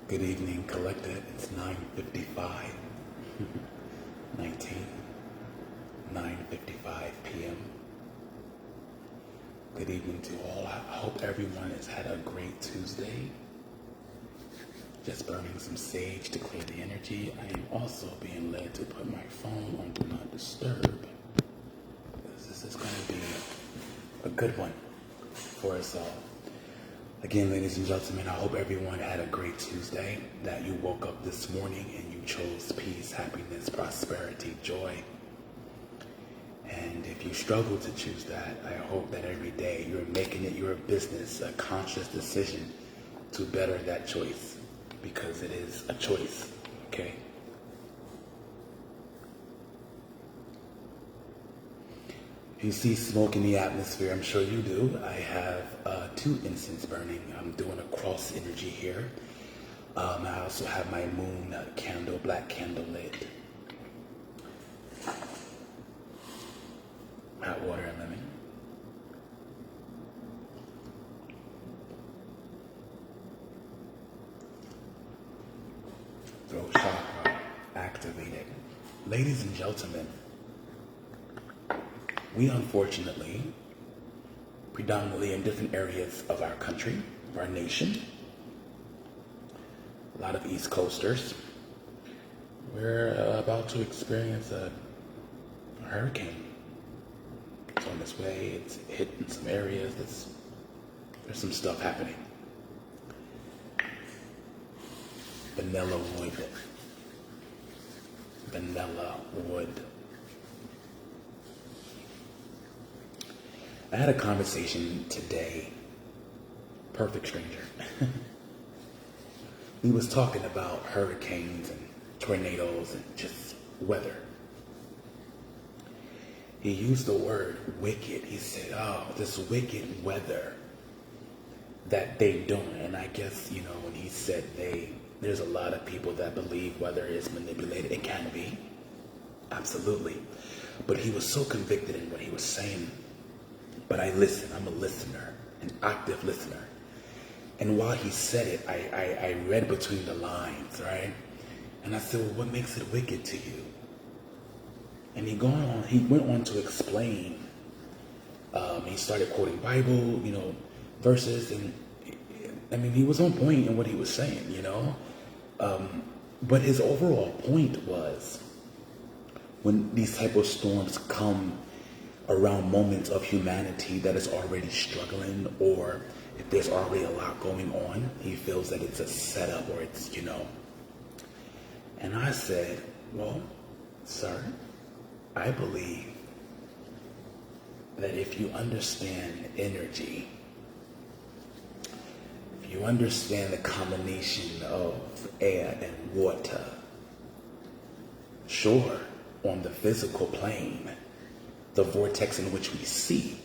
Good evening, collective. It's 9:55, 9:55 p.m. Good evening to all. I hope everyone has had a great Tuesday. Just burning some sage to clear the energy. I am also being led to put my phone on Do Not Disturb. This is going to be a good one for us all. Again, ladies and gentlemen, I hope everyone had a great Tuesday, that you woke up this morning and you chose peace, happiness, prosperity, joy. And if you struggle to choose that, I hope that every day you're making it your business, a conscious decision to better that choice, because it is a choice, okay? You see smoke in the atmosphere, I'm sure you do. I have 2 incense burning. I'm doing a cross energy here. I also have my moon candle, black candle lit. Hot water and lemon. Throat chakra activated. Ladies and gentlemen, we unfortunately, predominantly in different areas of our country, of our nation, a lot of East Coasters, we're about to experience a hurricane. It's on its way, it's hitting some areas, there's some stuff happening. Vanilla wood. I had a conversation today, perfect stranger. We was talking about hurricanes and tornadoes and just weather. He used the word wicked. He said, oh, this wicked weather that they doing. And I guess, when he said there's a lot of people that believe weather is manipulated. It can be, absolutely. But he was so convicted in what he was saying. But I listen, I'm a listener, an active listener. And while he said it, I read between the lines, right? And I said, well, what makes it wicked to you? And he went on to explain, he started quoting Bible, verses, and he was on point in what he was saying, but his overall point was, when these type of storms come around moments of humanity that is already struggling, or if there's already a lot going on, he feels that it's a setup, or it's, And I said, well, sir, I believe that if you understand energy, if you understand the combination of air and water, sure, on the physical plane, the vortex in which we see,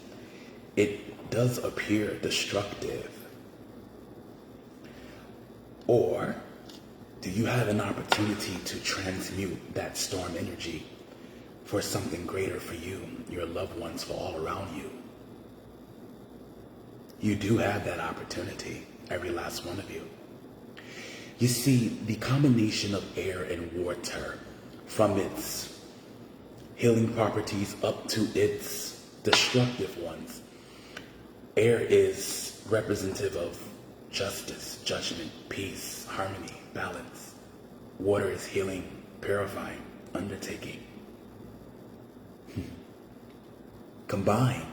it does appear destructive. Or do you have an opportunity to transmute that storm energy for something greater for you, your loved ones, for all around you? You do have that opportunity, every last one of you. You see, the combination of air and water, from its healing properties up to its destructive ones. Air is representative of justice, judgment, peace, harmony, balance. Water is healing, purifying, undertaking. Combined,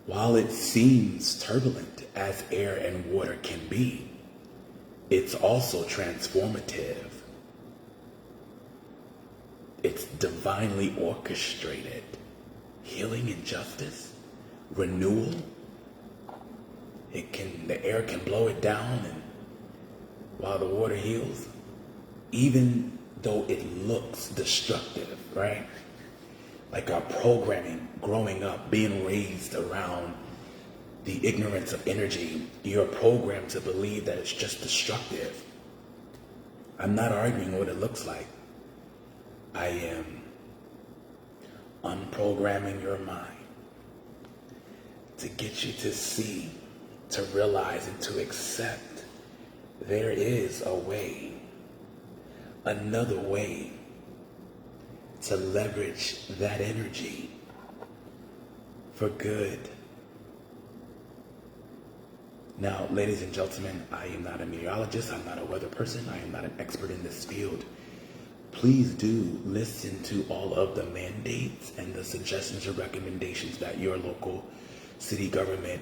while it seems turbulent as air and water can be, it's also transformative. It's divinely orchestrated. Healing and justice, renewal. The air can blow it down, and while the water heals, even though it looks destructive, right? Like our programming, growing up, being raised around the ignorance of energy, you're programmed to believe that it's just destructive. I'm not arguing what it looks like. I am unprogramming your mind to get you to see, to realize, and to accept there is a way, another way to leverage that energy for good. Now, ladies and gentlemen, I am not a meteorologist, I'm not a weather person, I am not an expert in this field. Please do listen to all of the mandates and the suggestions or recommendations that your local city government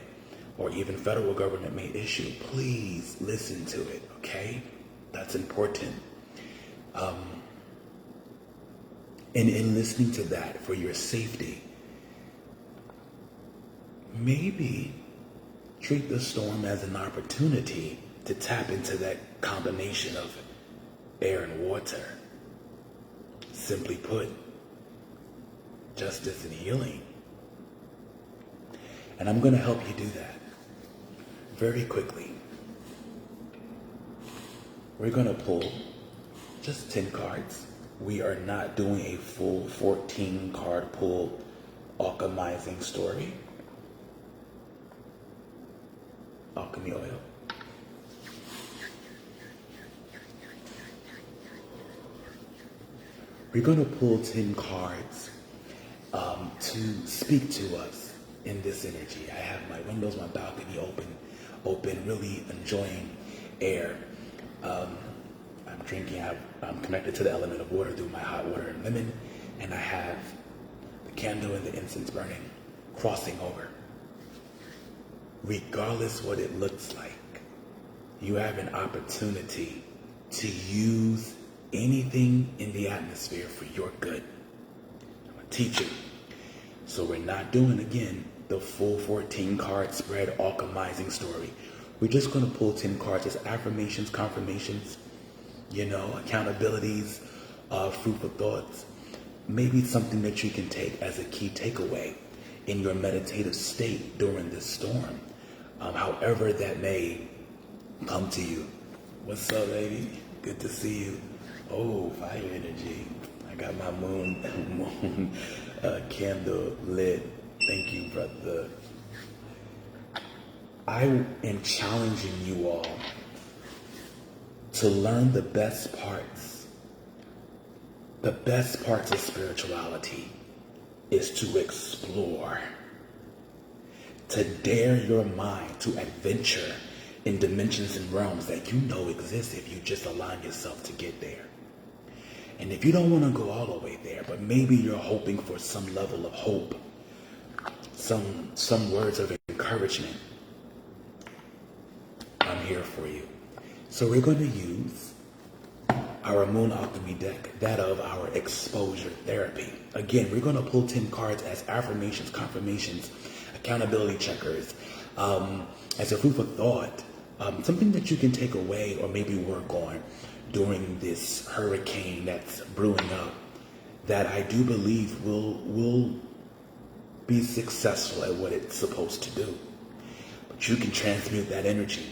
or even federal government may issue. Please listen to it, okay? That's important. And in listening to that for your safety, maybe treat the storm as an opportunity to tap into that combination of air and water. Simply put, justice and healing. And I'm going to help you do that very quickly. We're going to pull just 10 cards. We are not doing a full 14 card pull alchemizing story. Alchemy oil. We're going to pull 10 cards to speak to us in this energy. I have my windows, my balcony open, really enjoying air. I'm drinking, I'm connected to the element of water through my hot water and lemon, and I have the candle and the incense burning, crossing over. Regardless what it looks like, you have an opportunity to use anything in the atmosphere for your good. I'm a teacher. So we're not doing, again, the full 14 card spread alchemizing story. We're just going to pull 10 cards as affirmations, confirmations, accountabilities, fruitful thoughts. Maybe something that you can take as a key takeaway in your meditative state during this storm. However that may come to you. What's up, baby? Good to see you. Oh, fire energy. I got my moon candle lit. Thank you, brother. I am challenging you all to learn the best parts. The best parts of spirituality is to explore, to dare your mind to adventure in dimensions and realms that you know exist if you just align yourself to get there. And if you don't want to go all the way there, but maybe you're hoping for some level of hope, some words of encouragement, I'm here for you. So we're going to use our Moon Alchemy deck, that of our exposure therapy. Again, we're going to pull 10 cards as affirmations, confirmations, accountability checkers, as a food for thought, something that you can take away or maybe work on during this hurricane that's brewing up, that I do believe will be successful at what it's supposed to do. But you can transmute that energy,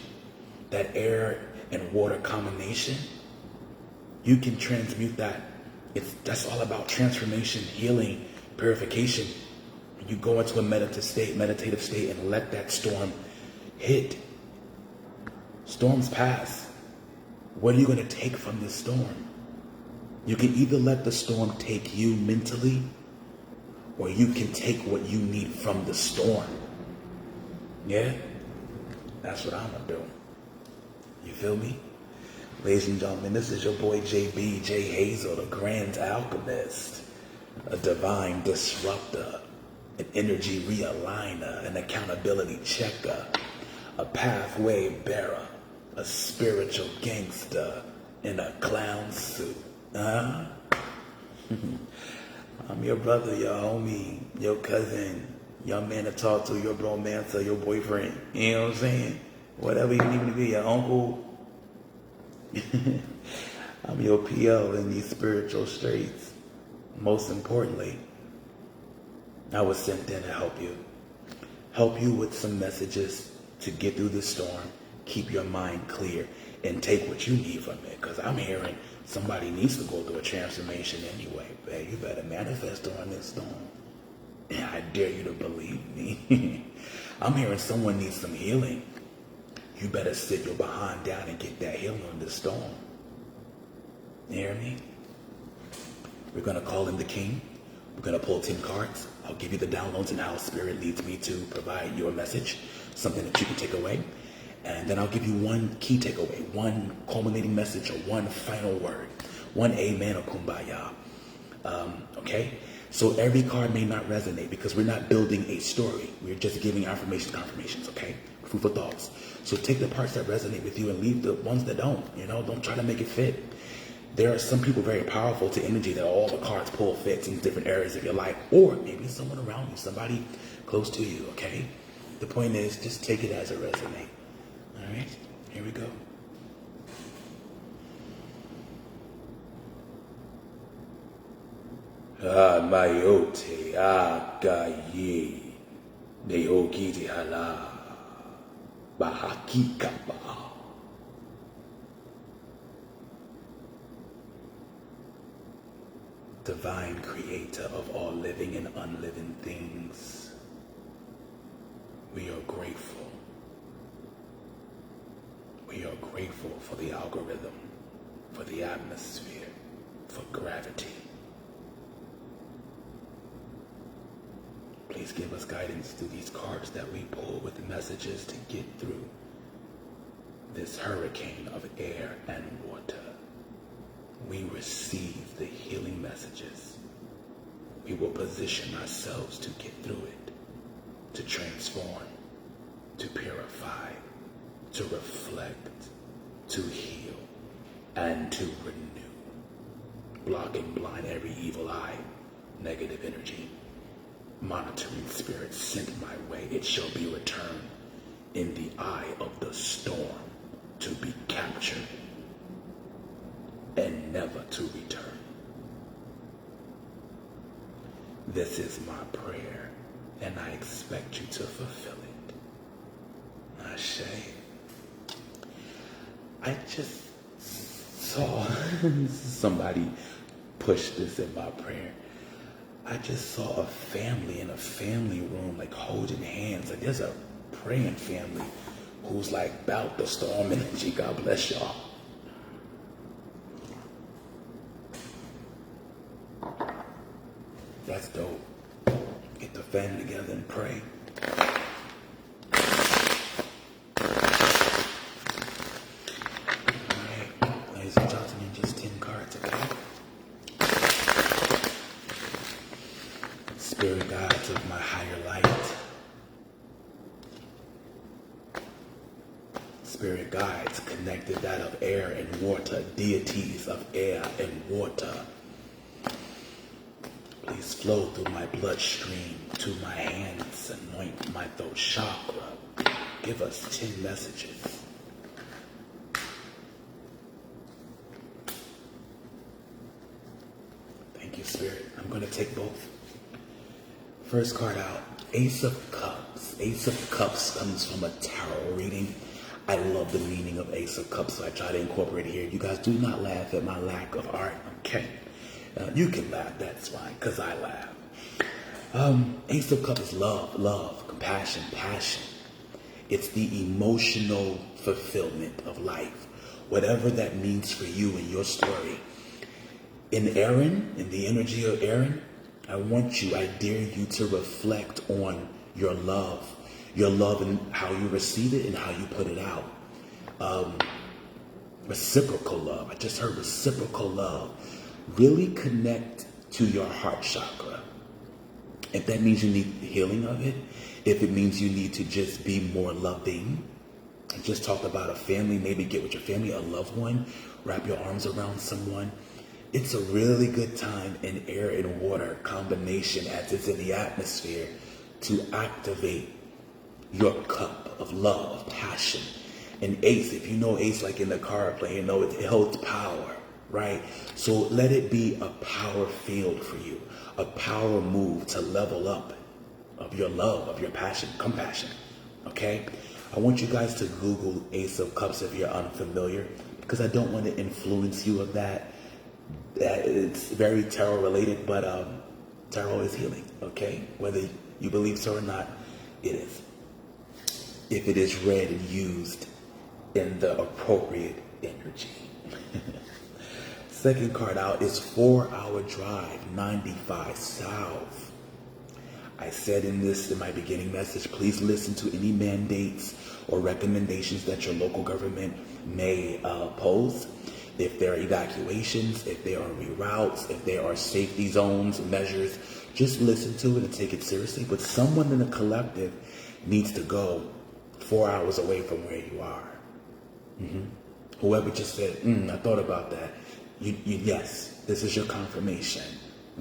that air and water combination. You can transmute that. That's all about transformation, healing, purification. You go into a meditative state and let that storm hit. Storms pass. What are you going to take from this storm? You can either let the storm take you mentally, or you can take what you need from the storm. Yeah? That's what I'm going to do. You feel me? Ladies and gentlemen, this is your boy JB, J Hazel, the Grand Alchemist, a divine disruptor, an energy realigner, an accountability checker, a pathway bearer, a spiritual gangster in a clown suit. I'm your brother, your homie, your cousin, your man to talk to, your bromancer, your boyfriend. You know what I'm saying? Whatever you need me to be, your uncle. I'm your PO in these spiritual streets. Most importantly, I was sent in to help you with some messages to get through the storm, keep your mind clear, and take what you need from it. Because I'm hearing somebody needs to go through a transformation anyway. Man, you better manifest during this storm. And I dare you to believe me. I'm hearing someone needs some healing. you better sit your behind down and get that healing on this storm. You hear me? We're going to call in the king. We're going to pull 10 cards. I'll give you the downloads and how Spirit leads me to provide your message, something that you can take away. And then I'll give you one key takeaway, one culminating message, or one final word, one amen or kumbaya. Okay? So every card may not resonate because we're not building a story. We're just giving affirmation confirmations, okay? Food for thoughts. So take the parts that resonate with you and leave the ones that don't. Don't try to make it fit. There are some people very powerful to energy that all the cards pull fits in different areas of your life, or maybe someone around you, somebody close to you, okay? The point is, just take it as it resonates. All right, here we go. Mayote agaye neogidi hala bahakikaba. Divine creator of all living and unliving things, we are grateful. We are grateful for the algorithm, for the atmosphere, for gravity. Please give us guidance through these cards that we pull with messages to get through this hurricane of air and water. We receive the healing messages. We will position ourselves to get through it, to transform, to purify, to reflect, to heal, and to renew. Block and blind every evil eye, negative energy, monitoring spirit sent my way. It shall be returned in the eye of the storm to be captured and never to return. This is my prayer, and I expect you to fulfill it. Ashe. I just saw somebody push this in my prayer. I just saw a family in a family room, like holding hands. Like there's a praying family who's like about the storm energy. God bless y'all. That's dope. Get the family together and pray. All right, ladies and gentlemen, just 10 cards, okay? Spirit guides of my higher light. Spirit guides connected that of air and water, deities of air and water. Please flow through my bloodstream to my hands, anoint my throat chakra. Give us 10 messages. Thank you, Spirit. I'm going to take both. First card out, Ace of Cups. Ace of Cups comes from a tarot reading. I love the meaning of Ace of Cups, so I try to incorporate it here. You guys do not laugh at my lack of art, okay? You can laugh, that's fine, because I laugh. Ace of Cups is love, compassion, passion. It's the emotional fulfillment of life, whatever that means for you in your story. In Erin, in the energy of Erin, I dare you to reflect on your love and how you receive it and how you put it out. Reciprocal love. I just heard reciprocal love. Really connect to your heart chakra. If that means you need healing of it, if it means you need to just be more loving, I just talked about a family, maybe get with your family, a loved one, wrap your arms around someone. It's a really good time in air and water combination as it's in the atmosphere to activate your cup of love, passion. And Ace, if you know Ace like in the card play, you know it holds power, right? So let it be a power field for you, a power move to level up of your love, of your passion, compassion, okay? I want you guys to Google Ace of Cups if you're unfamiliar, because I don't want to influence you of that. It's very tarot related, but tarot is healing, okay? Whether you believe so or not, it is. If it is read and used in the appropriate energy. Second card out is 4-hour drive, 95 south. I said in my beginning message, please listen to any mandates or recommendations that your local government may pose. If there are evacuations, if there are reroutes, if there are safety zones, measures, just listen to it and take it seriously. But someone in the collective needs to go 4 hours away from where you are. Whoever just said, I thought about that. Yes, this is your confirmation.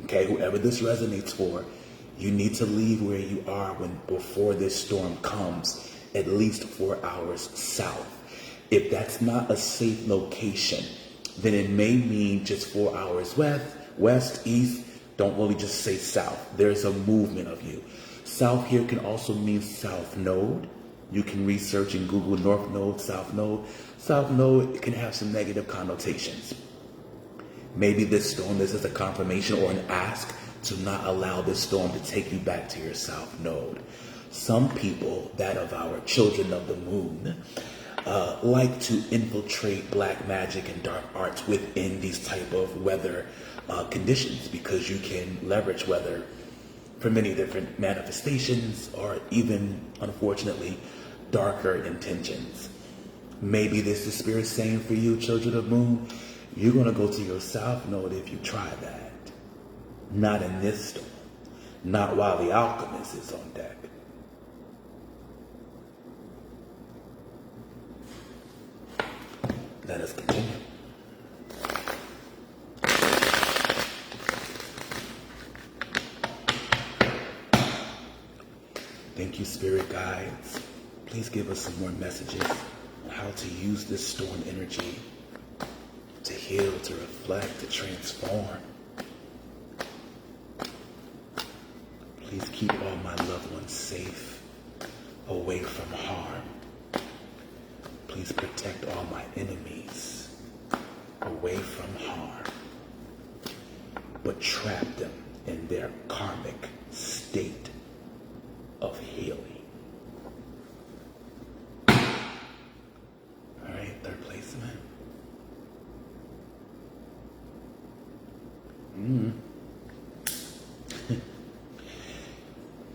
Okay, whoever this resonates for, you need to leave where you are before this storm comes, at least 4 hours south. If that's not a safe location, then it may mean just 4 hours west, east. Don't really just say south. There's a movement of you. South here can also mean south node. You can research and Google north node, south node. South node can have some negative connotations. Maybe this storm, this is a confirmation or an ask to not allow this storm to take you back to your south node. Some people, that of our children of the moon, like to infiltrate black magic and dark arts within these type of weather conditions, because you can leverage weather for many different manifestations or even, unfortunately, darker intentions. Maybe this is Spirit saying for you, children of moon, you're going to go to your south node if you try that. Not in this storm. Not while the alchemist is on deck. Let us continue. Thank you, Spirit Guides. Please give us some more messages on how to use this storm energy to heal, to reflect, to transform. Please keep all my loved ones safe, away from harm. Please protect all my enemies away from harm, but trap them in their karmic state of healing. All right, third placement.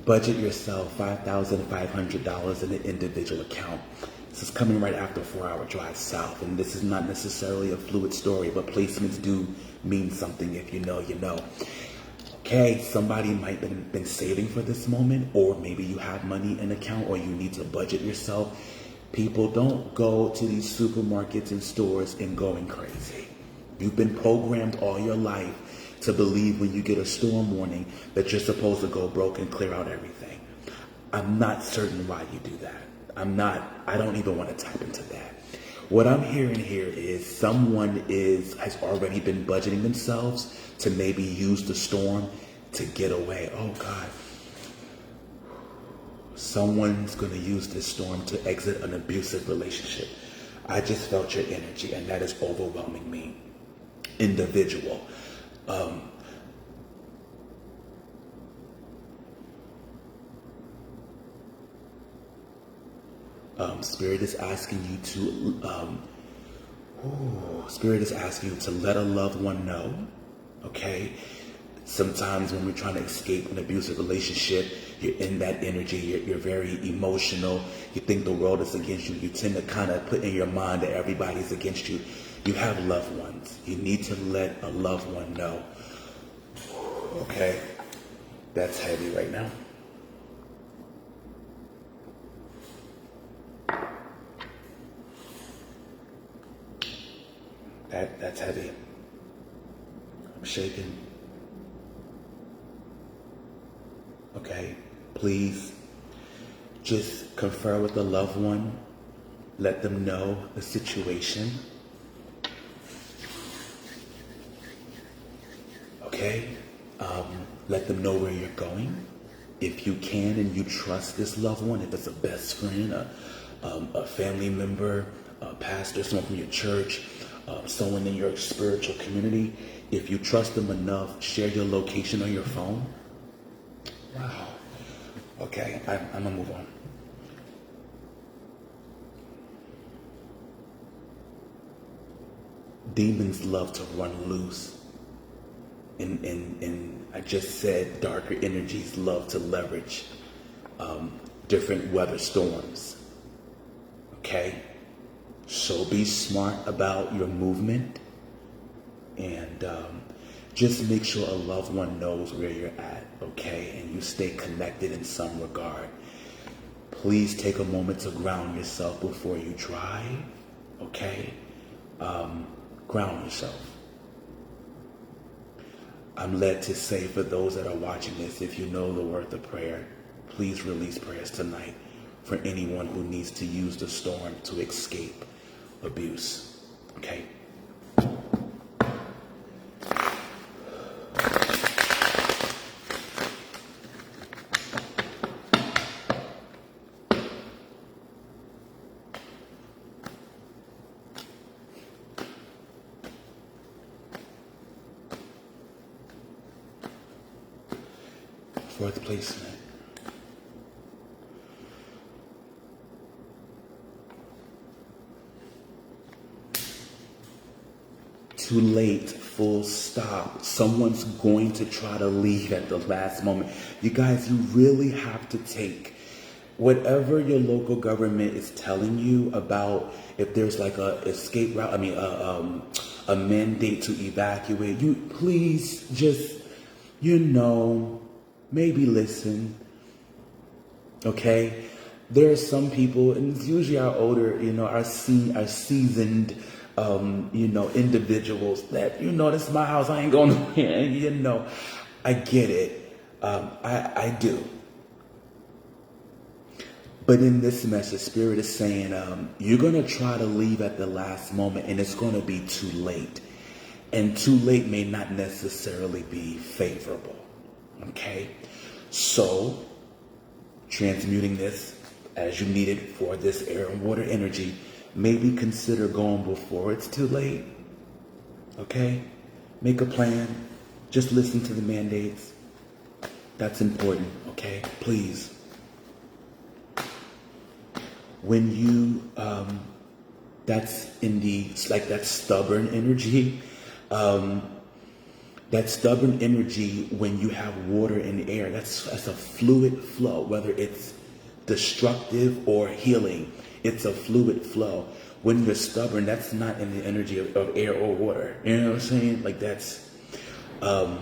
Budget yourself $5,500 in an individual account. This is coming right after a 4-hour drive south, and this is not necessarily a fluid story, but placements do mean something. If you know, you know. Okay, somebody might have been saving for this moment, or maybe you have money in account, or you need to budget yourself. People, don't go to these supermarkets and stores and going crazy. You've been programmed all your life to believe when you get a storm warning that you're supposed to go broke and clear out everything. I'm not certain why you do that. I don't even want to tap into that. What I'm hearing here is someone has already been budgeting themselves to maybe use the storm to get away. Oh God. Someone's going to use this storm to exit an abusive relationship. I just felt your energy, and that is overwhelming me. Individual. Spirit is asking you to let a loved one know. Okay. Sometimes when we're trying to escape an abusive relationship, you're in that energy, you're very emotional, you think the world is against you, you tend to kind of put in your mind that everybody's against you. You have loved ones. You need to let a loved one know. Okay, that's heavy right now. That's heavy. I'm shaking. Okay, please just confer with the loved one. Let them know the situation. Okay, let them know where you're going. If you can and you trust this loved one, if it's a best friend, a family member, a pastor, someone from your church, someone in your spiritual community, if you trust them enough, share your location on your phone. Wow. Okay, I'm gonna move on. demons love to run loose. And I just said darker energies love to leverage different weather storms. Okay? So be smart about your movement, and just make sure a loved one knows where you're at, okay? And you stay connected in some regard. Please take a moment to ground yourself before you drive, okay? Ground yourself. I'm led to say, for those that are watching this, if you know the word of prayer, please release prayers tonight for anyone who needs to use the storm to escape abuse, okay? Fourth placement. Too late, full stop. Someone's going to try to leave at the last moment. You guys, you really have to take whatever your local government is telling you about if there's like a escape route, a mandate to evacuate. You please just, maybe listen, okay? There are some people, and it's usually our older, our seasoned, individuals that, this is my house, I ain't going nowhere, I get it. I do. But in this message, Spirit is saying, you're going to try to leave at the last moment, and it's going to be too late. And too late may not necessarily be favorable. Okay? So, transmuting this as you need it for this air and water energy, maybe consider going before it's too late. Okay? Make a plan. Just listen to the mandates. That's important. Okay? Please. When you, that's in that stubborn energy. That stubborn energy, when you have water and air, that's a fluid flow, whether it's destructive or healing, it's a fluid flow. When you're stubborn, that's not in the energy of air or water. You know what I'm saying? Like that's, I'm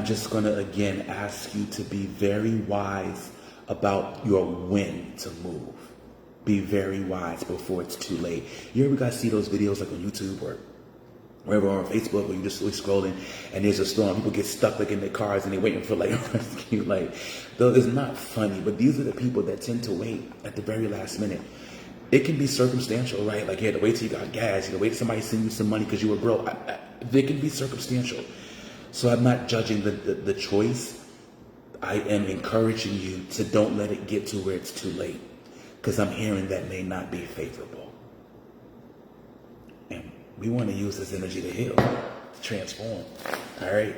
just going to again ask you to be very wise about your when to move. Be very wise before it's too late. You ever guys see those videos like on YouTube or wherever, on Facebook, where you just scrolling and there's a storm, people get stuck like in their cars and they're waiting for like rescue. Like, though it's not funny, but these are the people that tend to wait at the very last minute. It can be circumstantial, right? Like you had to wait till you got gas, you had to wait till somebody send you some money because you were broke. They can be circumstantial. So I'm not judging the choice. I am encouraging you to don't let it get to where it's too late, because I'm hearing that may not be favorable. And we want to use this energy to heal, to transform, all right?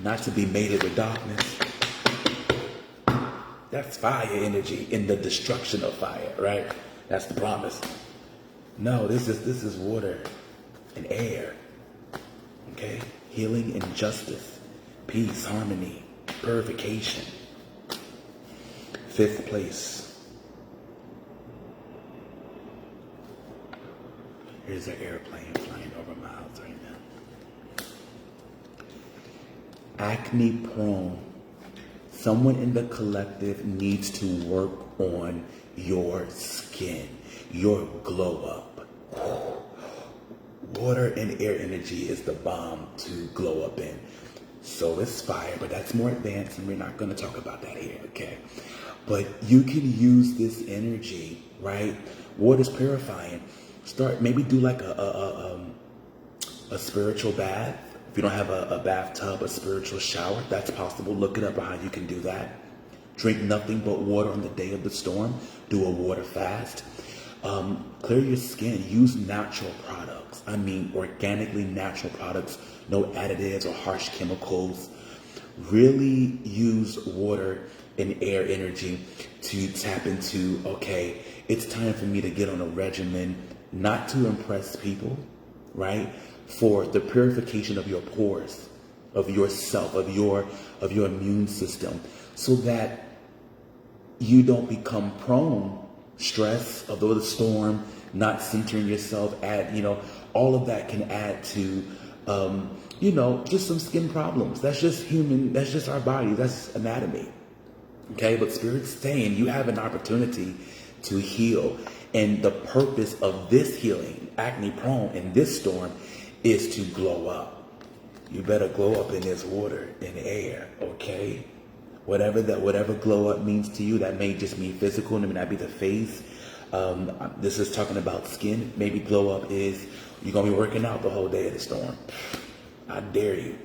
Not to be mated with darkness. That's fire energy in the destruction of fire, right? That's the promise. No, this is water and air, okay? Healing and justice, peace, harmony, purification. Fifth place. Here's an airplane flying over my house right now. Acne prone. Someone in the collective needs to work on your skin, your glow up. Water and air energy is the bomb to glow up in. So is fire, but that's more advanced and we're not going to talk about that here, okay? But you can use this energy, right? Water's purifying. Maybe do like a spiritual bath. If you don't have a bathtub, a spiritual shower, that's possible. Look it up on how you can do that. Drink nothing but water on the day of the storm. Do a water fast. Clear your skin. Use natural products. I mean, organically natural products. No additives or harsh chemicals. Really use water and air energy to tap into, okay, It's time for me to get on a regimen, not to impress people, right? For the purification of your pores, of yourself, of your immune system, so that you don't become prone stress of the storm, not centering yourself, all of that can add to just some skin problems. That's just human, that's just our body, that's anatomy. Okay, but Spirit's saying you have an opportunity to heal. And the purpose of this healing, acne prone in this storm, is to glow up. You better glow up in this water and air, okay? Whatever glow up means to you, that may just mean physical, and it may not be the face. This is talking about skin. Maybe glow up is you're going to be working out the whole day of the storm. I dare you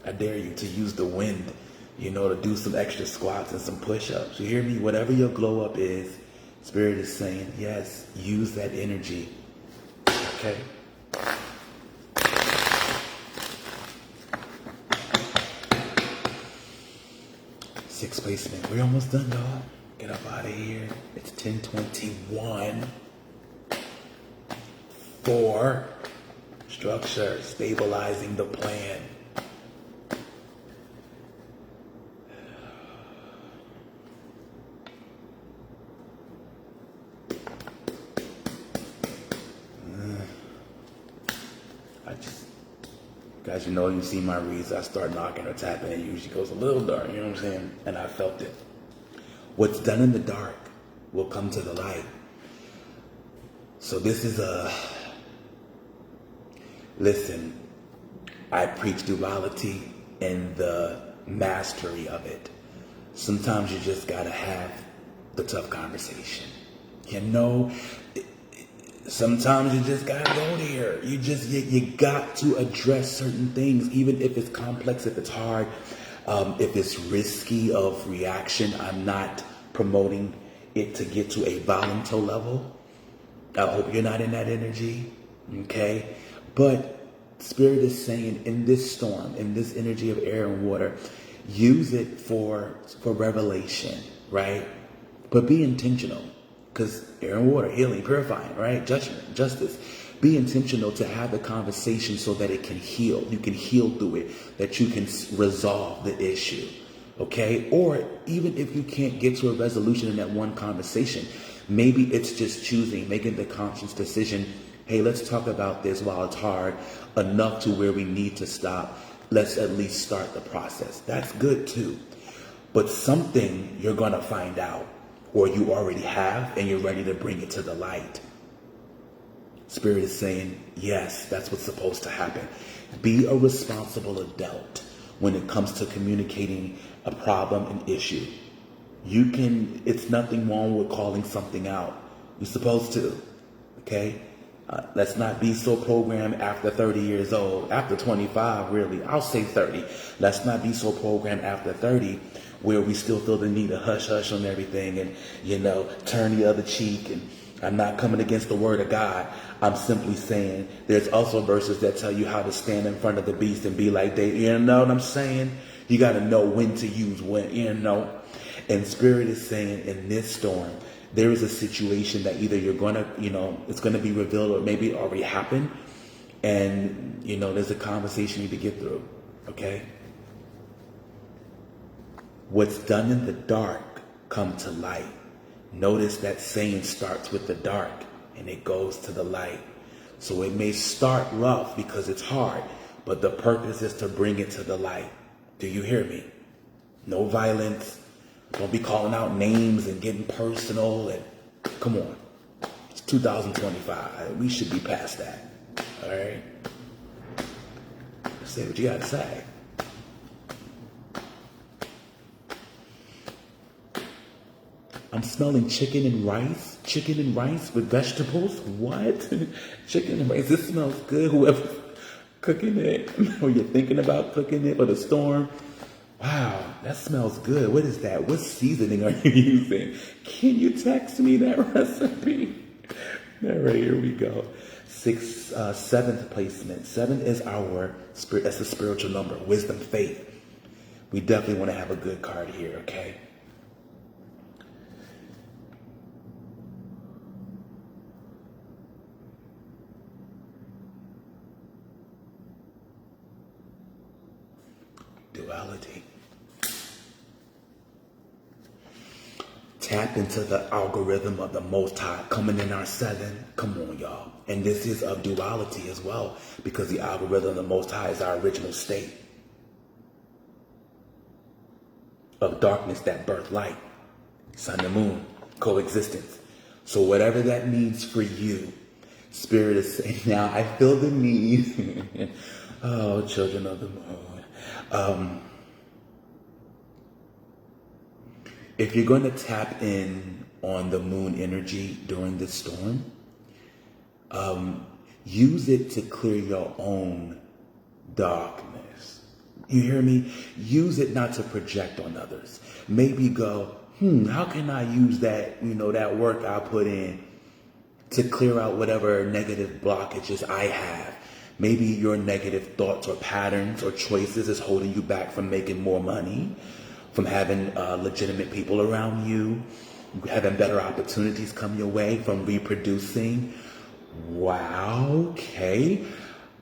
to use the wind, to do some extra squats and some push-ups. You hear me? Whatever your glow up is, Spirit is saying, yes, use that energy. Okay? Sixth placement. We're almost done, y'all. Get up out of here. It's 10:21. 4. Structure. Stabilizing the plan. Guys, you see my reads, I start knocking or tapping, it usually goes a little dark, you know what I'm saying? And I felt it. What's done in the dark will come to the light. So this is listen, I preach duality and the mastery of it. Sometimes you just gotta have the tough conversation. Sometimes you just gotta go there. You got to address certain things, even if it's complex, if it's hard, if it's risky of reaction. I'm not promoting it to get to a volunteer level. I hope you're not in that energy, okay? But Spirit is saying in this storm, in this energy of air and water, use it for revelation, right? But be intentional. Because air and water, healing, purifying, right? Judgment, justice. Be intentional to have the conversation so that it can heal. You can heal through it, that you can resolve the issue, okay? Or even if you can't get to a resolution in that one conversation, maybe it's just making the conscious decision, hey, let's talk about this while it's hard, enough to where we need to stop. Let's at least start the process. That's good too. But something you're going to find out, or you already have, and you're ready to bring it to the light. Spirit is saying, yes, that's what's supposed to happen. Be a responsible adult when it comes to communicating a problem, an issue. It's nothing wrong with calling something out. You're supposed to, okay? Let's not be so programmed after 30 years old, after 25, really. I'll say 30. Let's not be so programmed after 30 where we still feel the need to hush on everything and, turn the other cheek. And I'm not coming against the word of God. I'm simply saying there's also verses that tell you how to stand in front of the beast and be like they, you know what I'm saying? You got to know when to use when, And Spirit is saying in this storm, there is a situation that either you're going to, it's going to be revealed or maybe it already happened. And, there's a conversation you need to get through. Okay? What's done in the dark come to light. Notice that saying starts with the dark and it goes to the light. So it may start rough because it's hard, but the purpose is to bring it to the light. Do you hear me? No violence. Don't be calling out names and getting personal. And come on. It's 2025. We should be past that. All right? Say what you got to say. I'm smelling chicken and rice with vegetables. What? Chicken and rice. This smells good. Whoever's cooking it, or you're thinking about cooking it for the storm. Wow, that smells good. What is that? What seasoning are you using? Can you text me that recipe? All right, here we go. Seventh placement. 7 is our spirit. That's the spiritual number. Wisdom, faith. We definitely want to have a good card here, okay? duality. Tap into the algorithm of the Most High coming in our 7. Come on, y'all. And this is of duality as well, because the algorithm of the Most High is our original state of darkness that birth light, sun and moon, coexistence. So whatever that means for you, Spirit is saying, now I feel the need. Oh, children of the moon. If you're going to tap in on the moon energy during this storm, use it to clear your own darkness. You hear me? Use it not to project on others. Maybe go, how can I use that, that work I put in to clear out whatever negative blockages I have? Maybe your negative thoughts or patterns or choices is holding you back from making more money, from having legitimate people around you, having better opportunities come your way, from reproducing. Wow, okay.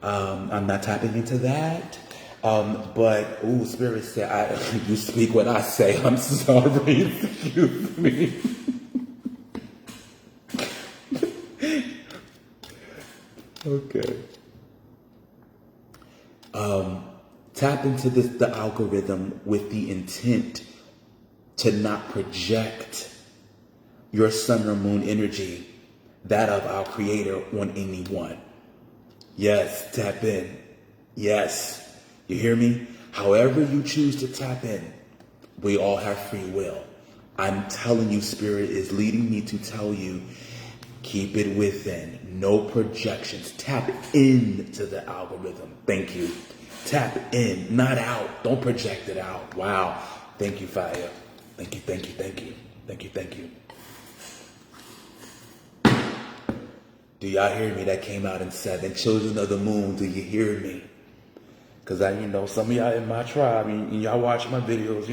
I'm not tapping into that. But, Spirit said, you speak what I say. I'm sorry. Excuse me. Okay. Tap into the algorithm with the intent to not project your sun or moon energy, that of our Creator, on anyone. Yes, tap in. Yes. You hear me? However you choose to tap in, we all have free will. I'm telling you, Spirit is leading me to tell you, keep it within. No projections. Tap into the algorithm. Thank you. Tap in, not out. Don't project it out. Wow. Thank you, Fire. Thank you, thank you, thank you. Thank you, thank you. Do y'all hear me? That came out in 7. Children of the moon, do you hear me? Because some of y'all in my tribe, and y'all watch my videos,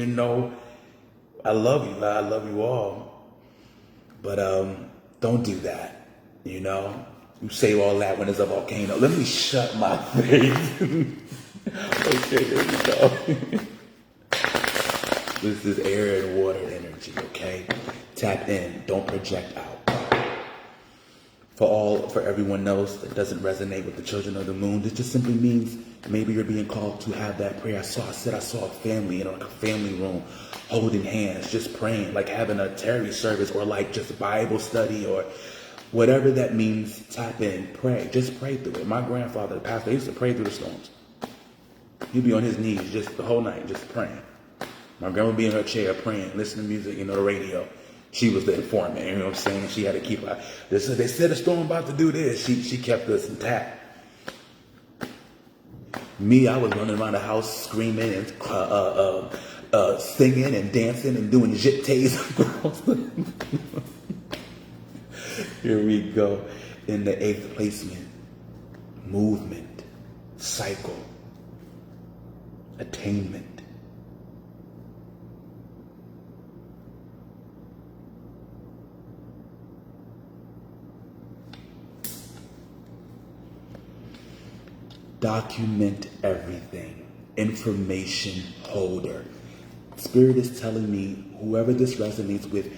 I love you. I love you all. But don't do that. You say all that when there's a volcano. Let me shut my face. Okay, there we go. This is air and water energy, okay? Tap in. Don't project out. For everyone else that doesn't resonate with the children of the moon, this just simply means maybe you're being called to have that prayer. I saw a family in a family room holding hands, just praying, like having a Terry service or like just Bible study or whatever that means. Tap in, pray, just pray through it. My grandfather, the pastor, used to pray through the storms. He'd be on his knees just the whole night, just praying. My grandma would be in her chair praying, listening to music, the radio. She was the informant, you know what I'm saying? She had to keep her. They said the storm about to do this. She kept us intact. Me, I was running around the house screaming and singing and dancing and doing jetés. Here we go in the 8th placement. Movement, cycle, attainment. Document everything. Information holder. Spirit is telling me, whoever this resonates with,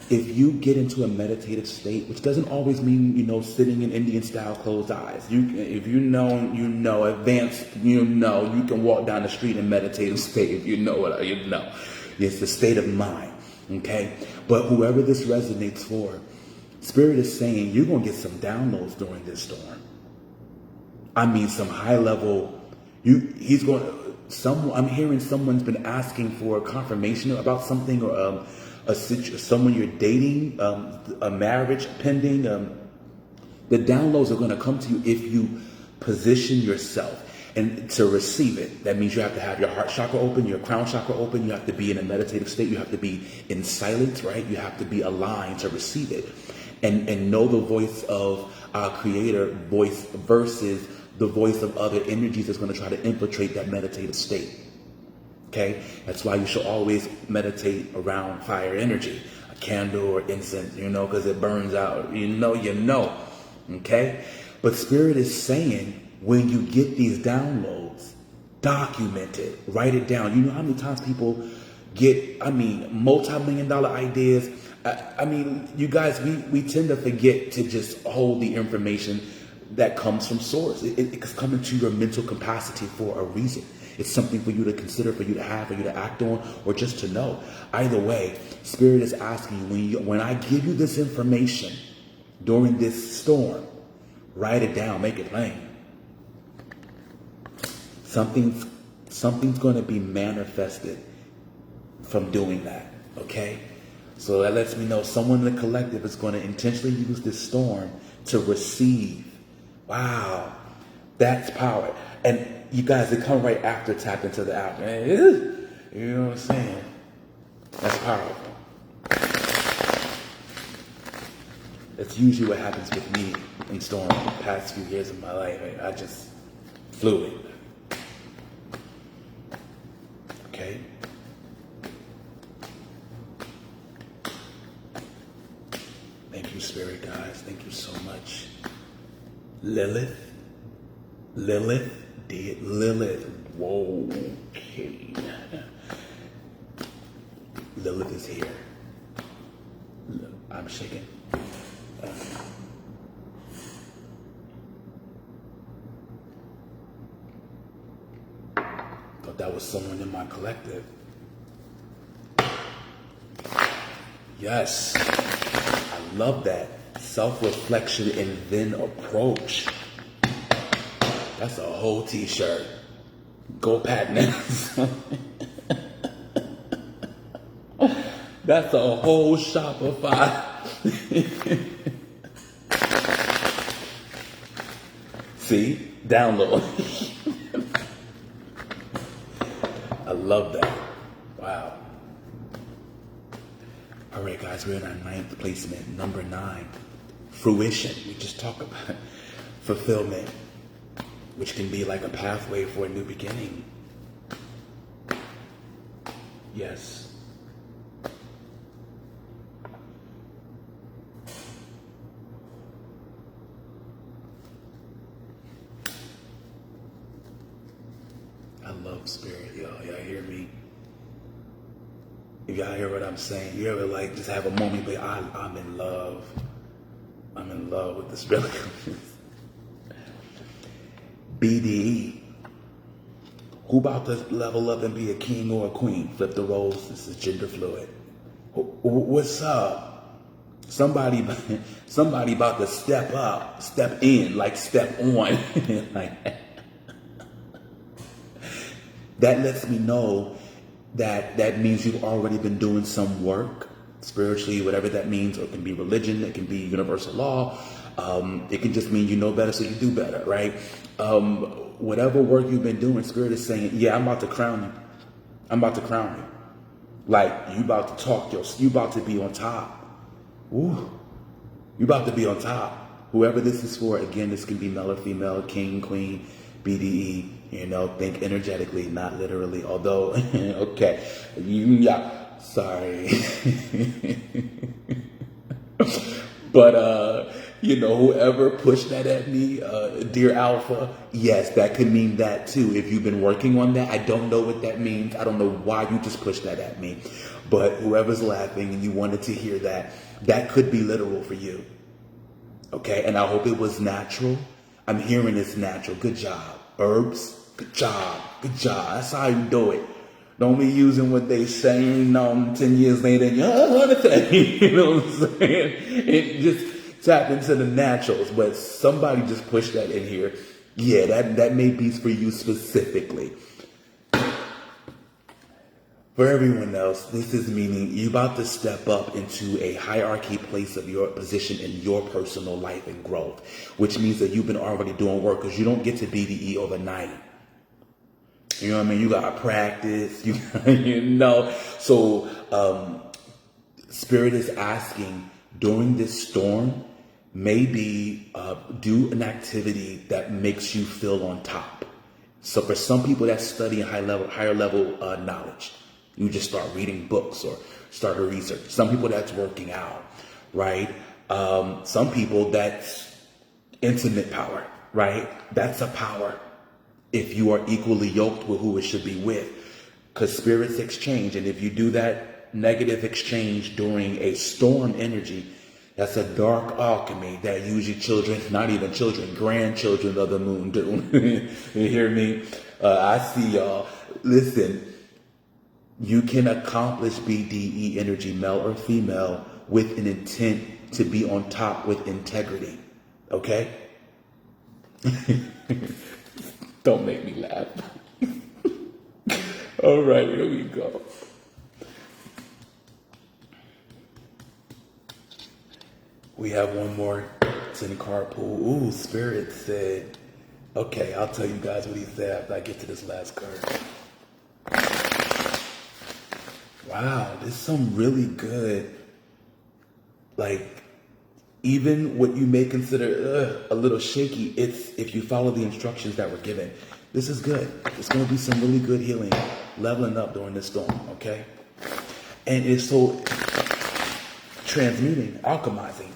if you get into a meditative state, which doesn't always mean, sitting in Indian style closed eyes. If you know, advanced, you can walk down the street in meditative state if you know what you know. It's the state of mind, okay? But whoever this resonates for, Spirit is saying you're going to get some downloads during this storm. I mean, some high level. I'm hearing someone's been asking for confirmation about something, or someone you're dating, a marriage pending. The downloads are going to come to you if you position yourself and to receive it. That means you have to have your heart chakra open, your crown chakra open. You have to be in a meditative state. You have to be in silence, right? You have to be aligned to receive it, and know the voice of our Creator voice versus the voice of other energies that's going to try to infiltrate that meditative state. Okay? That's why you should always meditate around fire energy, a candle or incense, because it burns out. Okay? But Spirit is saying, when you get these downloads, Document it. Write it down. You know how many times people get, multi-million-dollar ideas? You guys, we tend to forget to just hold the information that comes from source. It's coming to your mental capacity for a reason. It's something for you to consider, for you to have, for you to act on, or just to know. Either way, Spirit is asking you, when I give you this information during this storm, write it down, make it plain. Something's going to be manifested from doing that, okay? So that lets me know someone in the collective is going to intentionally use this storm to receive. Wow, that's power. And you guys, they come right after tap into the app. You know what I'm saying? That's powerful. That's usually what happens with me in storms the past few years of my life. I just flew it. Okay? Thank you, Spirit, guys. Thank you so much. Lilith. Whoa, okay. Lilith is here. I'm shaking. Thought that was someone in my collective. Yes. I love that. Self-reflection and then approach. That's a whole t-shirt. Go patent. That's a whole Shopify. See? Download. I love that. Wow. All right, guys, we're in our 9th placement, number 9. Fruition. We just talked about fulfillment, which can be like a pathway for a new beginning. Yes. I love Spirit, y'all. Y'all hear me? If y'all hear what I'm saying, you ever like just have a moment, but I'm in love. I'm in love with this really. BDE. Who about to level up and be a king or a queen? Flip the roles. This is gender fluid. What's up? Somebody about to step up, step in, like step on. Like that lets me know that means you've already been doing some work spiritually, whatever that means, or it can be religion, it can be universal law. It can just mean you know better, so you do better, right? Whatever work you've been doing, Spirit is saying, yeah, I'm about to crown you. I'm about to crown you. Like, you about to talk, you about to be on top. Ooh, you about to be on top. Whoever this is for, again, this can be male or female, king, queen, BDE, you know, think energetically, not literally, although, okay, yeah, sorry. But, you know, whoever pushed that at me, dear Alpha, yes, that could mean that too. If you've been working on that, I don't know what that means. I don't know why you just pushed that at me. But whoever's laughing and you wanted to hear that, that could be literal for you. Okay, and I hope it was natural. I'm hearing it's natural. Good job. Herbs, good job. Good job. That's how you do it. Don't be using what they saying 10 years later. You know what I'm saying? It just tap into the naturals. But somebody just pushed that in here. Yeah, that may be for you specifically. For everyone else, this is meaning you're about to step up into a hierarchy place of your position in your personal life and growth, which means that you've been already doing work because you don't get to BDE overnight. You know what I mean? You got to practice, you know. So Spirit is asking during this storm, maybe do an activity that makes you feel on top. So for some people that's studying higher level knowledge. You just start reading books or start a research. Some people that's working out, right? Some people that's intimate power, right? That's a power. if you are equally yoked with who it should be with. Because spirits exchange, and if you do that negative exchange during a storm energy, that's a dark alchemy that usually children, not even children, grandchildren of the moon do. You hear me? I see y'all. Listen, you can accomplish BDE energy, male or female, with an intent to be on top with integrity. Okay? Don't make me laugh. All right, here we go. We have one more 10 card pool. Ooh, Spirit said, okay, I'll tell you guys what he said after I get to this last card. Wow, there's some really good, like, even what you may consider a little shaky, it's if you follow the instructions that were given. This is good. It's going to be some really good healing, leveling up during this storm, okay? And it's so transmuting, alchemizing.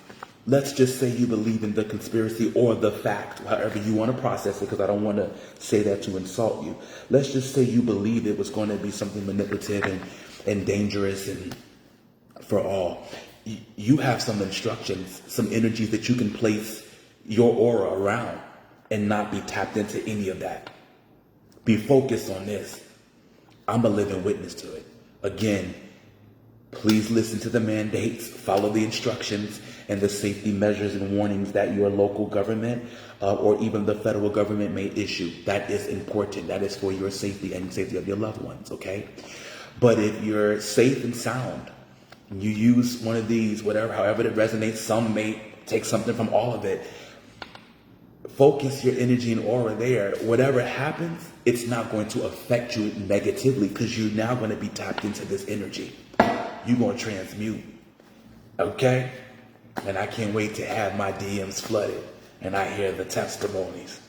Let's just say you believe in the conspiracy or the fact, however you want to process it, because I don't want to say that to insult you. Let's just say you believe it was going to be something manipulative and dangerous and for all. You have some instructions, some energies that you can place your aura around and not be tapped into any of that. Be focused on this. I'm a living witness to it. Again, please listen to the mandates, follow the instructions and the safety measures and warnings that your local government or even the federal government may issue. That is important. That is for your safety and safety of your loved ones, okay? But if you're safe and sound, you use one of these, whatever, however it resonates, some may take something from all of it. Focus your energy and aura there. Whatever happens, it's not going to affect you negatively because you're now going to be tapped into this energy. You're going to transmute. Okay? And I can't wait to have my DMs flooded and I hear the testimonies.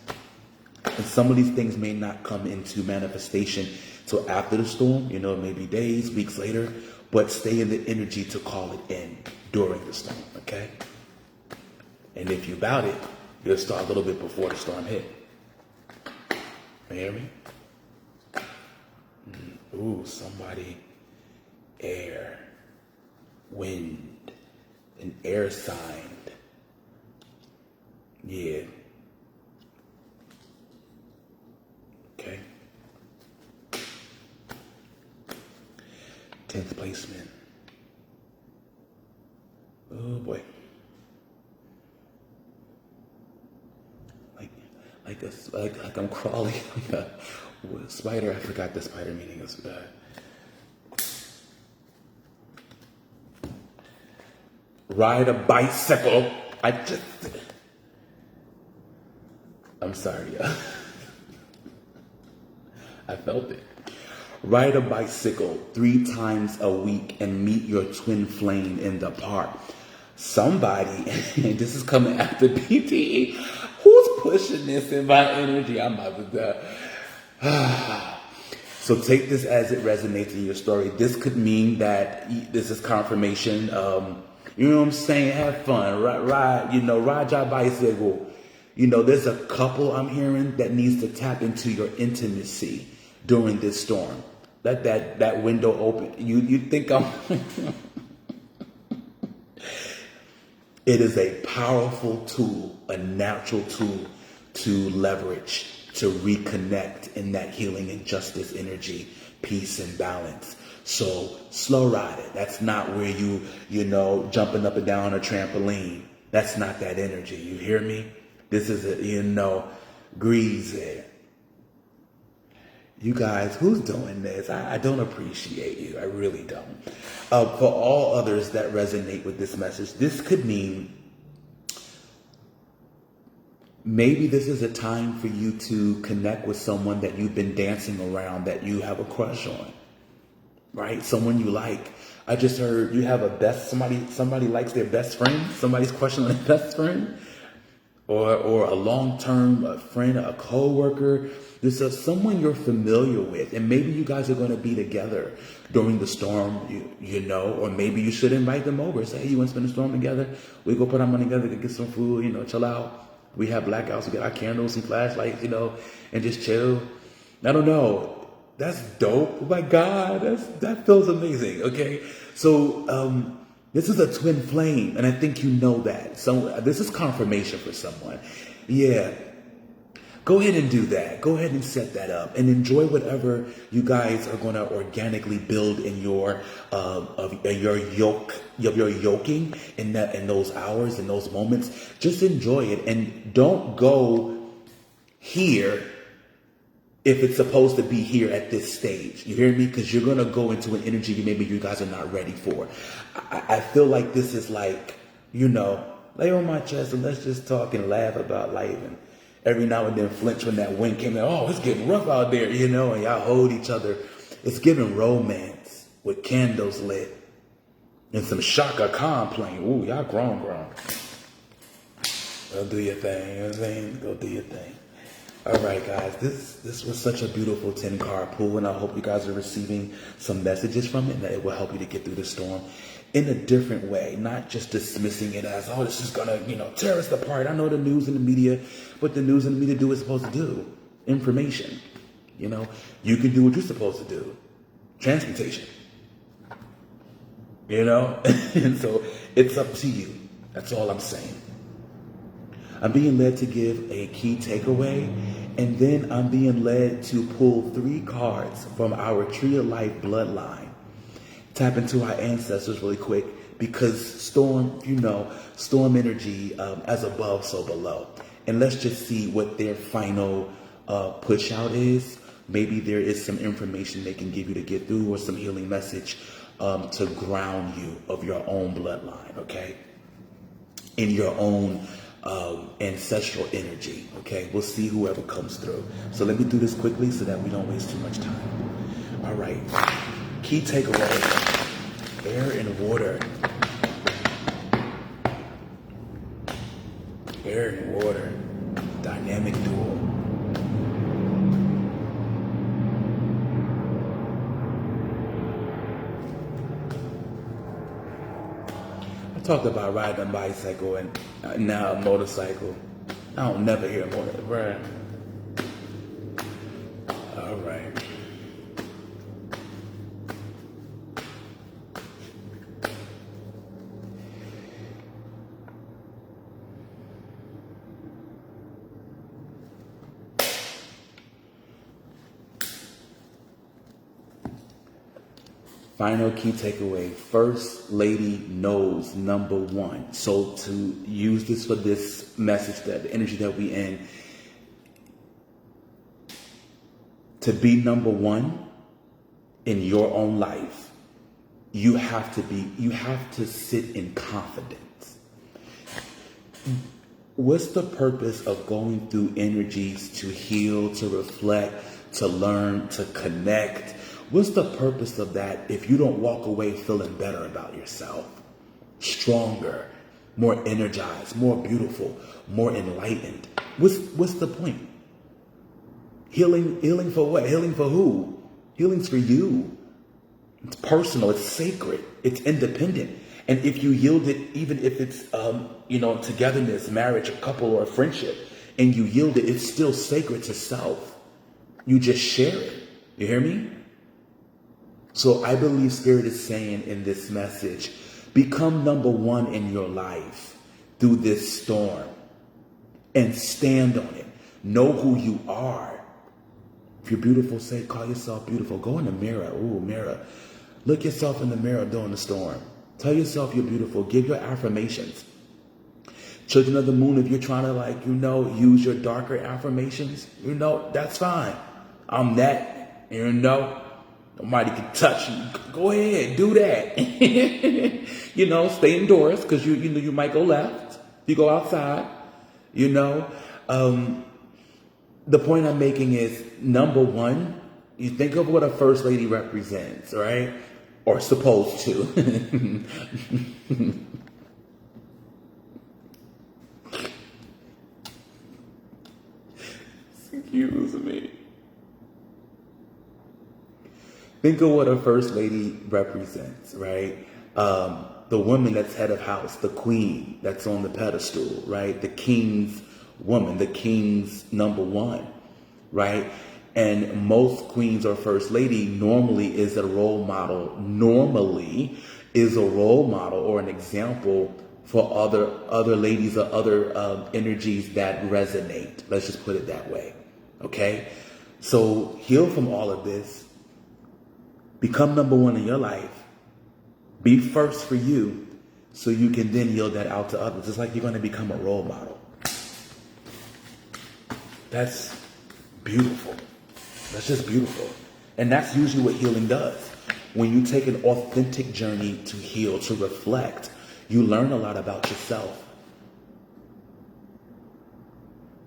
And some of these things may not come into manifestation till after the storm, maybe days, weeks later, but stay in the energy to call it in during the storm, okay? And if you about it, you'll start a little bit before the storm hit. You hear me? Ooh, somebody, air, wind, an air sign. Yeah. Okay. 10th placement. Oh boy. Like I'm crawling like a spider. I forgot the spider meaning is ride a bicycle. I'm sorry, y'all. I felt it. Ride a bicycle 3 times a week and meet your twin flame in the park. Somebody, and this is coming after PTE, who's pushing this in my energy? I'm about to die. So take this as it resonates in your story. This could mean that this is confirmation. You know what I'm saying? Have fun. Ride your bicycle. There's a couple I'm hearing that needs to tap into your intimacy during this storm. Let that window open. You think I'm... It is a powerful tool, a natural tool to leverage, to reconnect in that healing and justice energy, peace and balance. So slow ride it. That's not where you jumping up and down a trampoline. That's not that energy. You hear me? This is grease it. You guys, who's doing this? I don't appreciate you. I really don't. For all others that resonate with this message, this could mean maybe this is a time for you to connect with someone that you've been dancing around, that you have a crush on, right? Someone you like. I just heard you have somebody likes their best friend. Somebody's crushing on their best friend. Or a long-term friend, a co-worker. This is someone you're familiar with. And maybe you guys are going to be together during the storm, or maybe you should invite them over. Say, hey, you want to spend the storm together? We go put our money together, get some food, chill out. We have blackouts, we got our candles and flashlights, and just chill. I don't know. That's dope. Oh my God, that feels amazing. Okay, so this is a twin flame, and I think you know that. So this is confirmation for someone. Yeah. Go ahead and do that. Go ahead and set that up and enjoy whatever you guys are going to organically build in your yoking in those hours, in those moments. Just enjoy it and don't go here if it's supposed to be here at this stage. You hear me? Because you're going to go into an energy maybe you guys are not ready for. I feel like this is like, lay on my chest and let's just talk and laugh about life, and every now and then flinch when that wind came in. Oh, it's getting rough out there, and y'all hold each other. It's giving romance with candles lit and some Shaka Khan playing. Ooh, y'all grown. Go do your thing, you know what I'm saying? Go do your thing. All right, guys, this was such a beautiful 10-card pool, and I hope you guys are receiving some messages from it, and that it will help you to get through the storm in a different way, not just dismissing it as, oh, this is gonna, tear us apart. I know the news and the media, but the news and the media do what it's supposed to do. Information. You can do what you're supposed to do. Transmutation. And so it's up to you. That's all I'm saying. I'm being led to give a key takeaway, and then I'm being led to pull 3 cards from our Tree of Life bloodline. Tap into our ancestors really quick, because storm energy, as above, so below. And let's just see what their final push out is. Maybe there is some information they can give you to get through, or some healing message to ground you of your own bloodline, okay? In your own ancestral energy, okay? We'll see whoever comes through. So let me do this quickly so that we don't waste too much time. All right. Key takeaway: air and water. Air and water. Dynamic duo. I talked about riding a bicycle and now a motorcycle. I don't never hear a motorcycle. Right. All right. Final key takeaway: First Lady knows number 1. So to use this for this message, that the energy that we in, to be number 1 in your own life, you have to sit in confidence. What's the purpose of going through energies to heal, to reflect, to learn, to connect? What's the purpose of that if you don't walk away feeling better about yourself? Stronger, more energized, more beautiful, more enlightened. What's the point? Healing for what? Healing for who? Healing's for you. It's personal, it's sacred, it's independent. And if you yield it, even if it's togetherness, marriage, a couple, or a friendship, and you yield it, it's still sacred to self. You just share it. You hear me? So I believe Spirit is saying in this message, become number 1 in your life through this storm and stand on it. Know who you are. If you're beautiful, call yourself beautiful. Go in the mirror. Ooh, mirror. Look yourself in the mirror during the storm. Tell yourself you're beautiful. Give your affirmations. Children of the Moon, if you're trying to use your darker affirmations, that's fine. I'm that, nobody can touch you. Go ahead, do that. Stay indoors because you might go left. You go outside. The point I'm making is, number 1, you think of what a first lady represents, right? Or supposed to. Excuse me. Think of what a first lady represents, right? The woman that's head of house, the queen that's on the pedestal, right? The king's woman, the king's number one, right? And most queens or first lady normally is a role model, or an example for other ladies or other energies that resonate. Let's just put it that way. Okay? So heal from all of this. Become number one in your life. Be first for you so you can then yield that out to others. It's like you're going to become a role model. That's beautiful. That's just beautiful. And that's usually what healing does. When you take an authentic journey to heal, to reflect, you learn a lot about yourself.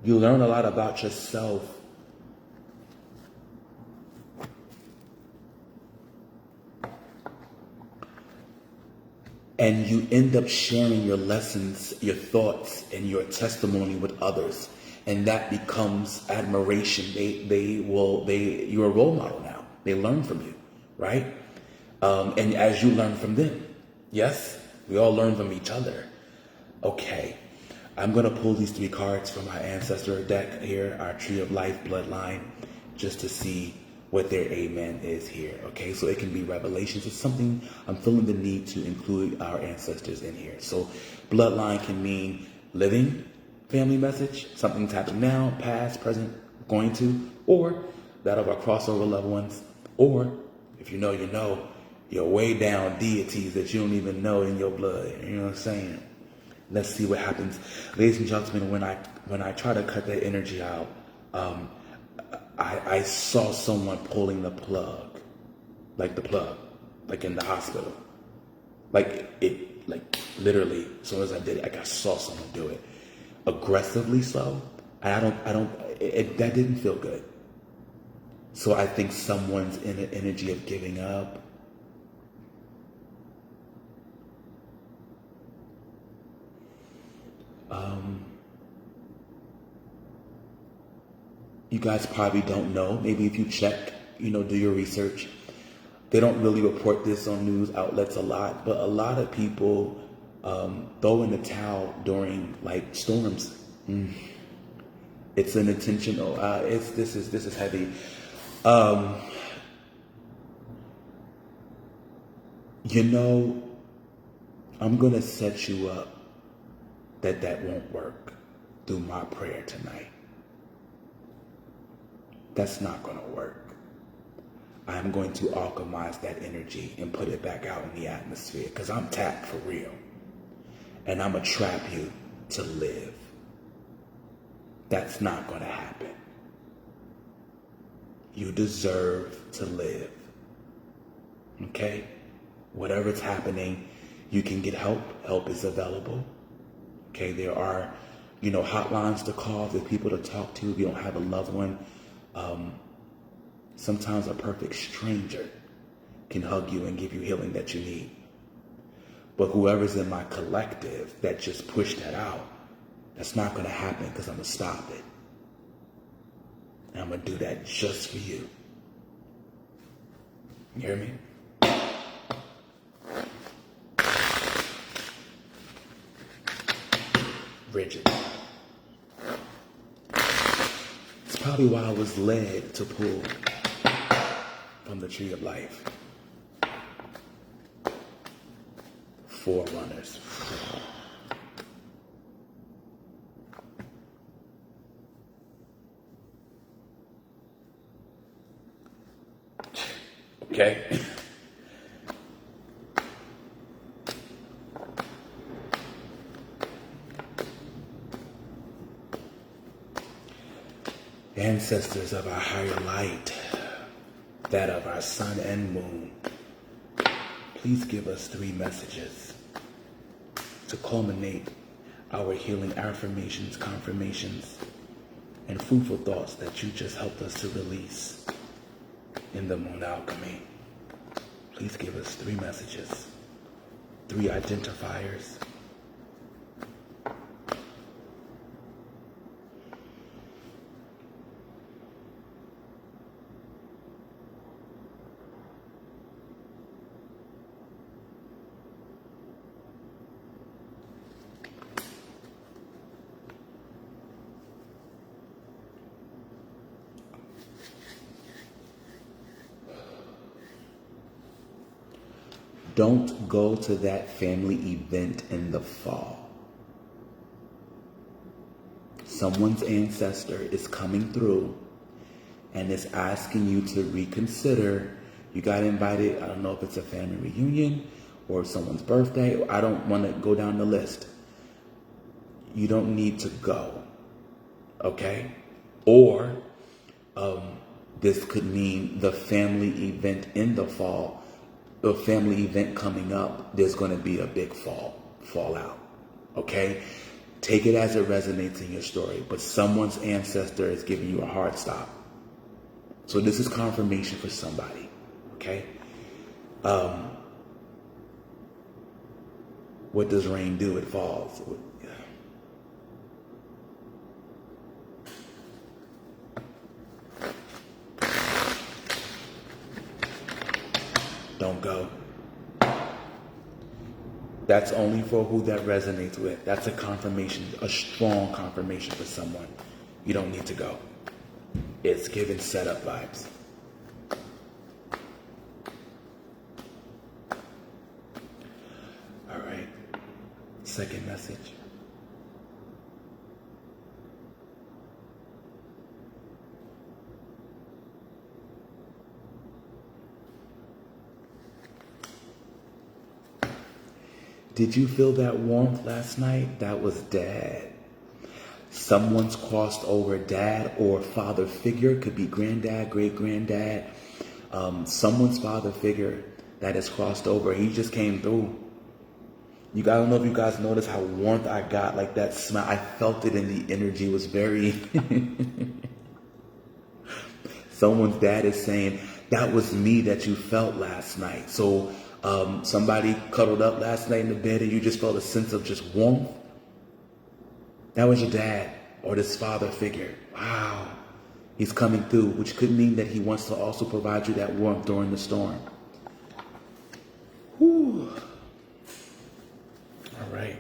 You learn a lot about yourself. And you end up sharing your lessons, your thoughts, and your testimony with others. And that becomes admiration. You're a role model now. They learn from you, right? And as you learn from them, yes, we all learn from each other. Okay, I'm going to pull these 3 cards from my ancestor deck here, our Tree of Life bloodline, just to see what their amen is here. Okay, so it can be revelations. It's something I'm feeling the need to include our ancestors in here. So bloodline can mean living family message, something's happening now, past, present, going to, or that of our crossover loved ones, or if you know, you're way down deities that you don't even know in your blood. You know what I'm saying? Let's see what happens. Ladies and gentlemen, when I try to cut that energy out, I saw someone pulling the plug, like in the hospital. Like literally, as soon as I did it, I saw someone do it. Aggressively so. And that didn't feel good. So I think someone's in an energy of giving up. You guys probably don't know. Maybe if you check, do your research. They don't really report this on news outlets a lot, but a lot of people throw in the towel during like storms. It's an intentional. This is heavy. I'm gonna set you up that won't work through my prayer tonight. That's not gonna work. I'm going to alchemize that energy and put it back out in the atmosphere because I'm tapped for real. And I'm gonna trap you to live. That's not gonna happen. You deserve to live. Okay? Whatever's happening, you can get help. Help is available. Okay, there are, hotlines to call, there's people to talk to if you don't have a loved one. Sometimes a perfect stranger can hug you and give you healing that you need. But whoever's in my collective that just pushed that out, that's not going to happen because I'm going to stop it. And I'm going to do that just for you. You hear me? Rigid. It's probably why I was led to pull from the Tree of Life. Forerunners. Okay. Ancestors of our higher light, that of our sun and moon, please give us 3 messages to culminate our healing affirmations, confirmations, and fruitful thoughts that you just helped us to release in the Moon Alchemy. Please give us 3 messages, 3 identifiers. don't go to that family event in the fall. Someone's ancestor is coming through and is asking you to reconsider. You got invited. I don't know if it's a family reunion or someone's birthday. I don't want to go down the list. You don't need to go. Okay? Or this could mean the family event in the fall, the family event coming up, there's going to be a big fallout. Okay? Take it as it resonates in your story, but someone's ancestor is giving you a hard stop. So this is confirmation for somebody. Okay? What does rain do? It falls. Don't go. That's only for who that resonates with. That's a confirmation, a strong confirmation for someone. You don't need to go. It's giving setup vibes. All right. Second message. Did you feel that warmth last night? That was Dad. Someone's crossed over dad or father figure. Could be granddad, great-granddad. Someone's father figure that has crossed over. He just came through. I don't know if you guys noticed how warmth I got, like that smell. I felt it in the energy. It was very... Someone's dad is saying, that was me that you felt last night. So somebody cuddled up last night in the bed and you just felt a sense of just warmth. That was your dad or this father figure. Wow. He's coming through, which could mean that he wants to also provide you that warmth during the storm. Whew. All right.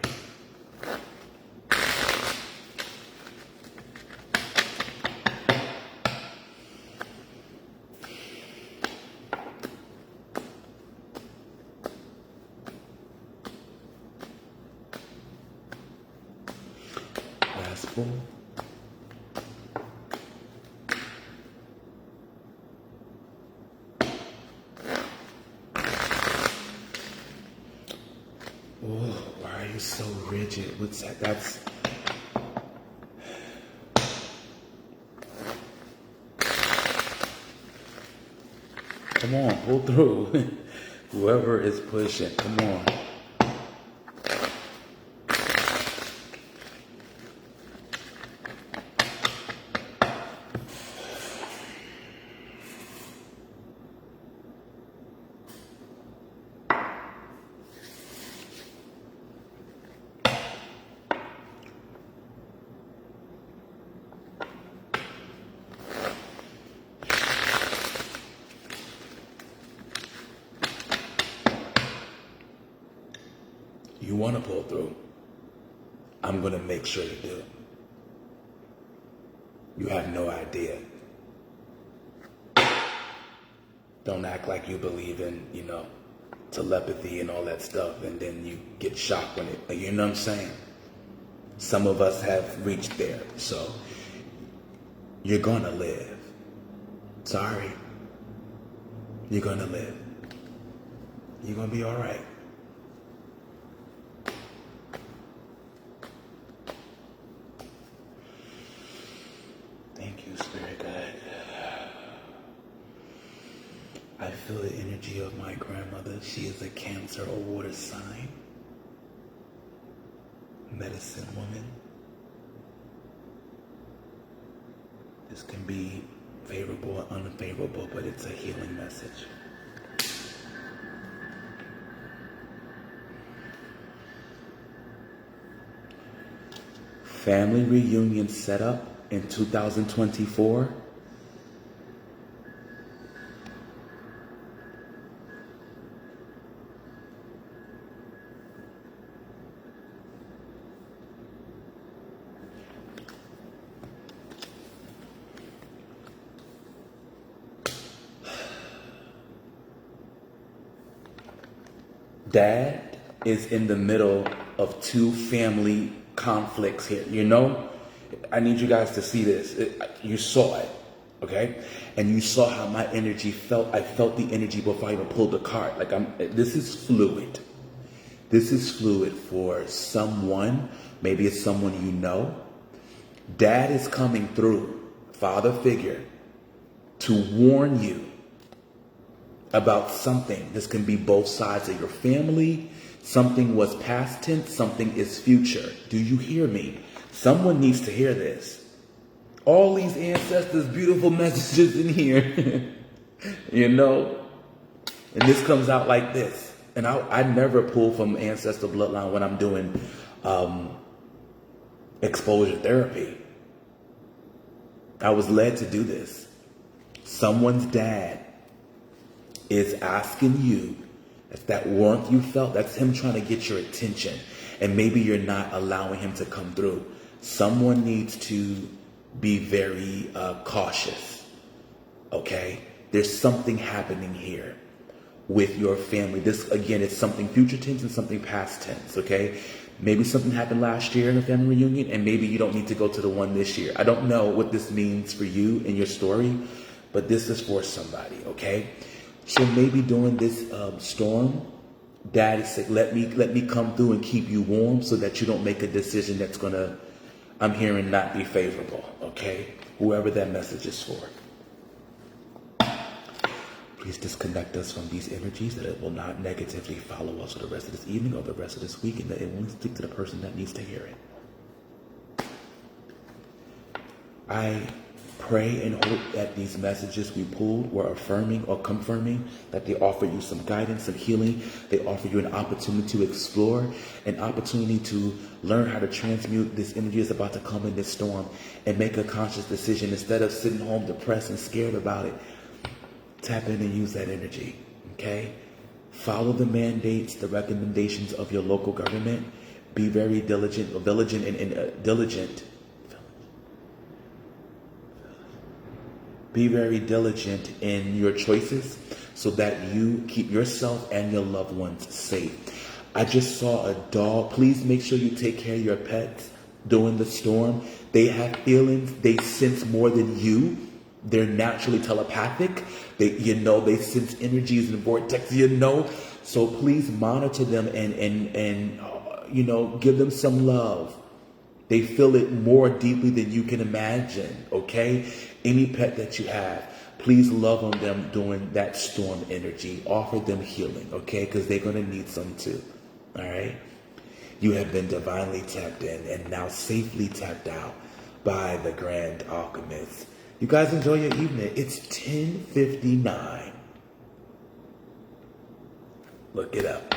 Last four. Why are you so rigid? What's that? That's... Come on, pull through. Whoever is pushing, come on. You want to pull through. I'm going to make sure you do. You have no idea. Don't act like you believe in, telepathy and all that stuff, and then you get shocked when it, you know what I'm saying? Some of us have reached there, so you're going to live. Sorry. You're going to live. You're going to be all right. Thank you, Spirit Guide. I feel the energy of my grandmother. She is a Cancer or water sign. Medicine woman. This can be favorable or unfavorable, but it's a healing message. Family reunion set up in 2024. Dad is in the middle of two family conflicts here. You know, I need you guys to see this. You saw it, okay? And you saw how my energy felt. I felt the energy before I even pulled the card. Like this is fluid. This is fluid for someone. Maybe it's someone you know. Dad is coming through, father figure, to warn you about something. This can be both sides of your family. Something was past tense, something is future. Do you hear me? Someone needs to hear this. All these ancestors, beautiful messages in here. You know? And this comes out like this. And I never pull from ancestor bloodline when I'm doing exposure therapy. I was led to do this. Someone's dad is asking you, if that warmth you felt, that's him trying to get your attention. And maybe you're not allowing him to come through. Someone needs to be very cautious, okay? There's something happening here with your family. This, again, is something future tense and something past tense, okay? Maybe something happened last year in the family reunion, and maybe you don't need to go to the one this year. I don't know what this means for you and your story, but this is for somebody, okay? So maybe during this storm, Dad is saying, let me come through and keep you warm so that you don't make a decision that's gonna, I'm hearing, not be favorable, okay? Whoever that message is for. Please disconnect us from these energies, that it will not negatively follow us for the rest of this evening or the rest of this week, and that it won't speak to the person that needs to hear it. I pray and hope that these messages we pulled were affirming or confirming, that they offer you some guidance, some healing. They offer you an opportunity to explore, an opportunity to learn how to transmute this energy that's about to come in this storm and make a conscious decision instead of sitting home depressed and scared about it. Tap in and use that energy, okay? Follow the mandates, the recommendations of your local government. Be very diligent Be very diligent in your choices so that you keep yourself and your loved ones safe. I just saw a dog. Please make sure you take care of your pets during the storm. They have feelings. They sense more than you. They're naturally telepathic. They sense energies and vortex, So please monitor them and give them some love. They feel it more deeply than you can imagine, okay? Any pet that you have, please love on them during that storm energy. Offer them healing, okay? Because they're going to need some too, all right? You have been divinely tapped in and now safely tapped out by the Grand Alchemist. You guys enjoy your evening. It's 10:59. Look it up.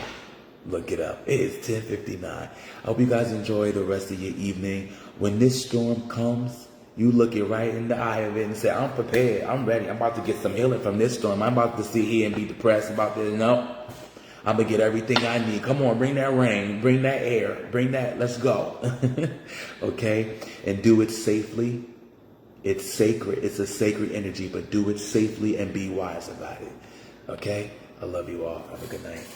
Look it up. It is 10:59. I hope you guys enjoy the rest of your evening. When this storm comes, you look it right in the eye of it and say, I'm prepared. I'm ready. I'm about to get some healing from this storm. I'm about to sit here and be depressed about this. No. I'm going to get everything I need. Come on, bring that rain. Bring that air. Bring that. Let's go. Okay? And do it safely. It's sacred. It's a sacred energy, but do it safely and be wise about it. Okay? I love you all. Have a good night.